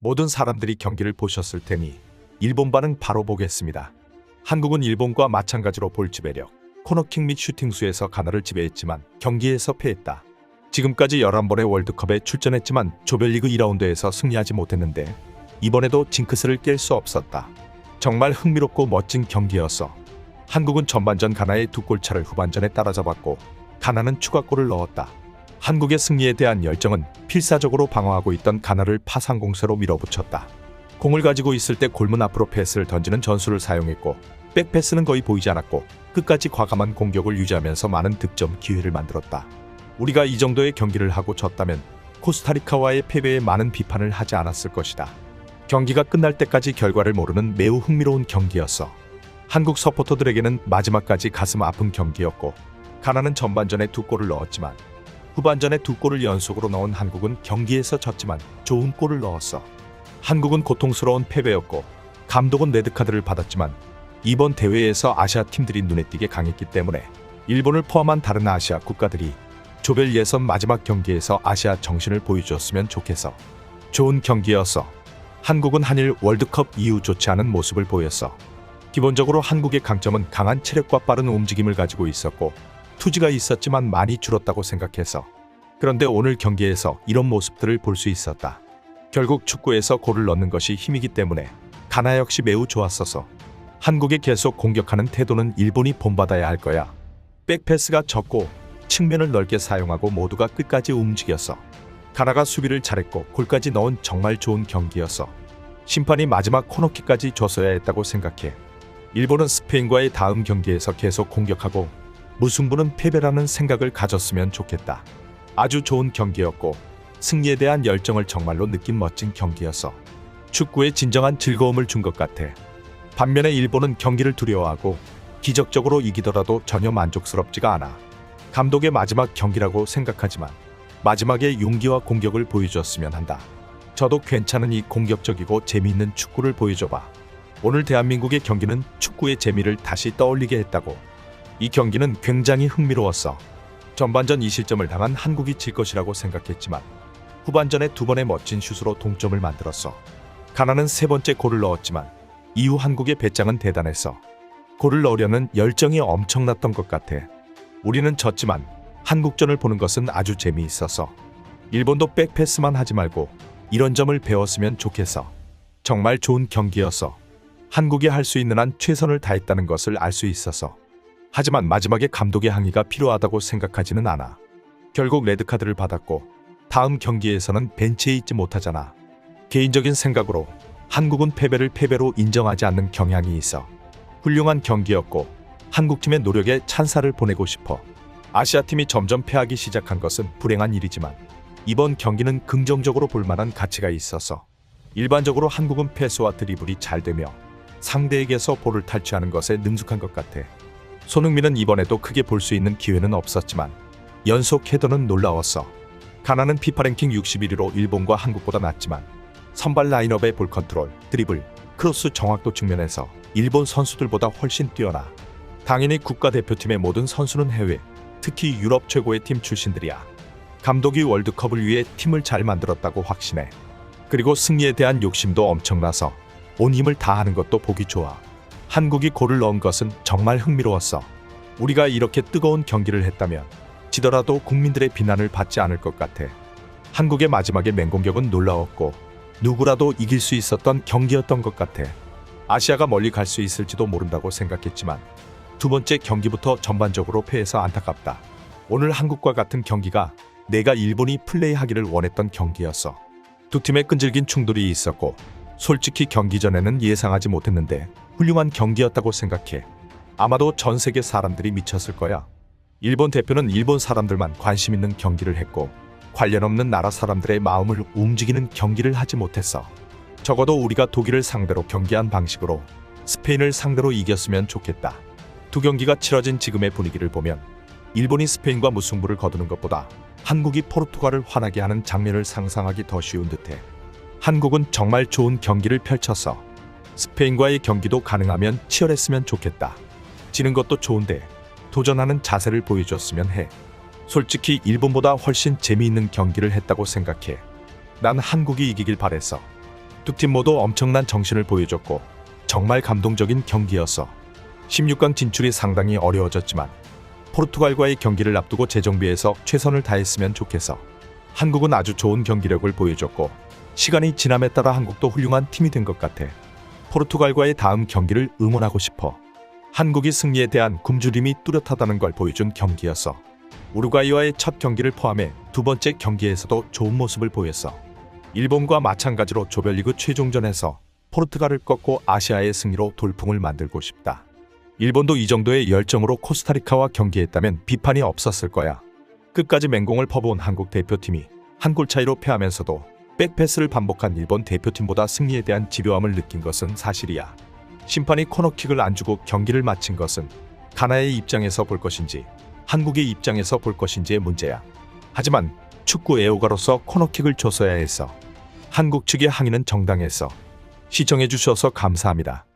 모든 사람들이 경기를 보셨을 테니 일본 반응 바로 보겠습니다. 한국은 일본과 마찬가지로 볼 지배력, 코너킥 및 슈팅 수에서 가나를 지배했지만 경기에서 패했다. 지금까지 11번의 월드컵에 출전했지만 조별리그 2라운드에서 승리하지 못했는데 이번에도 징크스를 깰 수 없었다. 정말 흥미롭고 멋진 경기였어. 한국은 전반전 가나의 2골 차를 후반전에 따라잡았고 가나는 추가골을 넣었다. 한국의 승리에 대한 열정은 필사적으로 방어하고 있던 가나를 파상공세로 밀어붙였다. 공을 가지고 있을 때 골문 앞으로 패스를 던지는 전술을 사용했고 백패스는 거의 보이지 않았고 끝까지 과감한 공격을 유지하면서 많은 득점 기회를 만들었다. 우리가 이 정도의 경기를 하고 졌다면 코스타리카와의 패배에 많은 비판을 하지 않았을 것이다. 경기가 끝날 때까지 결과를 모르는 매우 흥미로운 경기였어. 한국 서포터들에게는 마지막까지 가슴 아픈 경기였고 가나는 전반전에 2골을 넣었지만 후반전에 2골을 연속으로 넣은 한국은 경기에서 졌지만 좋은 골을 넣었어. 한국은 고통스러운 패배였고 감독은 레드카드를 받았지만 이번 대회에서 아시아 팀들이 눈에 띄게 강했기 때문에 일본을 포함한 다른 아시아 국가들이 조별 예선 마지막 경기에서 아시아 정신을 보여주었으면 좋겠어. 좋은 경기였어. 한국은 한일 월드컵 이후 좋지 않은 모습을 보였어. 기본적으로 한국의 강점은 강한 체력과 빠른 움직임을 가지고 있었고 투지가 있었지만 많이 줄었다고 생각해서. 그런데 오늘 경기에서 이런 모습들을 볼 수 있었다. 결국 축구에서 골을 넣는 것이 힘이기 때문에 가나 역시 매우 좋았어서 한국의 계속 공격하는 태도는 일본이 본받아야 할 거야. 백패스가 적고 측면을 넓게 사용하고 모두가 끝까지 움직였어. 가나가 수비를 잘했고 골까지 넣은 정말 좋은 경기였어. 심판이 마지막 코너킥까지 줬어야 했다고 생각해. 일본은 스페인과의 다음 경기에서 계속 공격하고 무승부는 패배라는 생각을 가졌으면 좋겠다. 아주 좋은 경기였고 승리에 대한 열정을 정말로 느낀 멋진 경기였어. 축구에 진정한 즐거움을 준 것 같아. 반면에 일본은 경기를 두려워하고 기적적으로 이기더라도 전혀 만족스럽지가 않아. 감독의 마지막 경기라고 생각하지만 마지막에 용기와 공격을 보여줬으면 한다. 저도 괜찮으니 공격적이고 재미있는 축구를 보여줘봐. 오늘 대한민국의 경기는 축구의 재미를 다시 떠올리게 했다고. 이 경기는 굉장히 흥미로웠어. 전반전 2실점을 당한 한국이 질 것이라고 생각했지만 후반전에 2번의 멋진 슛으로 동점을 만들었어. 가나는 3번째 골을 넣었지만 이후 한국의 배짱은 대단했어. 골을 넣으려는 열정이 엄청났던 것 같아. 우리는 졌지만 한국전을 보는 것은 아주 재미있었어. 일본도 백패스만 하지 말고 이런 점을 배웠으면 좋겠어. 정말 좋은 경기였어. 한국이 할 수 있는 한 최선을 다했다는 것을 알 수 있어서. 하지만 마지막에 감독의 항의가 필요하다고 생각하지는 않아. 결국 레드카드를 받았고 다음 경기에서는 벤치에 있지 못하잖아. 개인적인 생각으로 한국은 패배를 패배로 인정하지 않는 경향이 있어. 훌륭한 경기였고 한국팀의 노력에 찬사를 보내고 싶어. 아시아팀이 점점 패하기 시작한 것은 불행한 일이지만 이번 경기는 긍정적으로 볼 만한 가치가 있어서 일반적으로 한국은 패스와 드리블이 잘 되며 상대에게서 볼을 탈취하는 것에 능숙한 것 같아. 손흥민은 이번에도 크게 볼 수 있는 기회는 없었지만 연속 헤더는 놀라웠어. 가나는 피파 랭킹 61위로 일본과 한국보다 낮지만 선발 라인업의 볼 컨트롤, 드리블, 크로스 정확도 측면에서 일본 선수들보다 훨씬 뛰어나. 당연히 국가대표팀의 모든 선수는 해외, 특히 유럽 최고의 팀 출신들이야. 감독이 월드컵을 위해 팀을 잘 만들었다고 확신해. 그리고 승리에 대한 욕심도 엄청나서 온 힘을 다하는 것도 보기 좋아. 한국이 골을 넣은 것은 정말 흥미로웠어. 우리가 이렇게 뜨거운 경기를 했다면 지더라도 국민들의 비난을 받지 않을 것 같아. 한국의 마지막에 맹공격은 놀라웠고 누구라도 이길 수 있었던 경기였던 것 같아. 아시아가 멀리 갈 수 있을지도 모른다고 생각했지만 두 번째 경기부터 전반적으로 패해서 안타깝다. 오늘 한국과 같은 경기가 내가 일본이 플레이하기를 원했던 경기였어. 두 팀의 끈질긴 충돌이 있었고 솔직히 경기 전에는 예상하지 못했는데 훌륭한 경기였다고 생각해. 아마도 전 세계 사람들이 미쳤을 거야. 일본 대표는 일본 사람들만 관심 있는 경기를 했고 관련 없는 나라 사람들의 마음을 움직이는 경기를 하지 못했어. 적어도 우리가 독일을 상대로 경기한 방식으로 스페인을 상대로 이겼으면 좋겠다. 두 경기가 치러진 지금의 분위기를 보면 일본이 스페인과 무승부를 거두는 것보다 한국이 포르투갈을 화나게 하는 장면을 상상하기 더 쉬운 듯해. 한국은 정말 좋은 경기를 펼쳤어. 스페인과의 경기도 가능하면 치열했으면 좋겠다. 지는 것도 좋은데 도전하는 자세를 보여줬으면 해. 솔직히 일본보다 훨씬 재미있는 경기를 했다고 생각해. 난 한국이 이기길 바랬어. 두 팀 모두 엄청난 정신을 보여줬고 정말 감동적인 경기였어. 16강 진출이 상당히 어려워졌지만 포르투갈과의 경기를 앞두고 재정비해서 최선을 다했으면 좋겠어. 한국은 아주 좋은 경기력을 보여줬고 시간이 지남에 따라 한국도 훌륭한 팀이 된 것 같아. 포르투갈과의 다음 경기를 응원하고 싶어. 한국이 승리에 대한 굶주림이 뚜렷하다는 걸 보여준 경기였어. 우루과이와의 첫 경기를 포함해 두 번째 경기에서도 좋은 모습을 보였어. 일본과 마찬가지로 조별리그 최종전에서 포르투갈을 꺾고 아시아의 승리로 돌풍을 만들고 싶다. 일본도 이 정도의 열정으로 코스타리카와 경기했다면 비판이 없었을 거야. 끝까지 맹공을 퍼부은 한국 대표팀이 한 골 차이로 패하면서도 백패스를 반복한 일본 대표팀보다 승리에 대한 집요함을 느낀 것은 사실이야. 심판이 코너킥을 안 주고 경기를 마친 것은 가나의 입장에서 볼 것인지 한국의 입장에서 볼 것인지의 문제야. 하지만 축구 애호가로서 코너킥을 줬어야 했어. 한국 측의 항의는 정당했어. 시청해주셔서 감사합니다.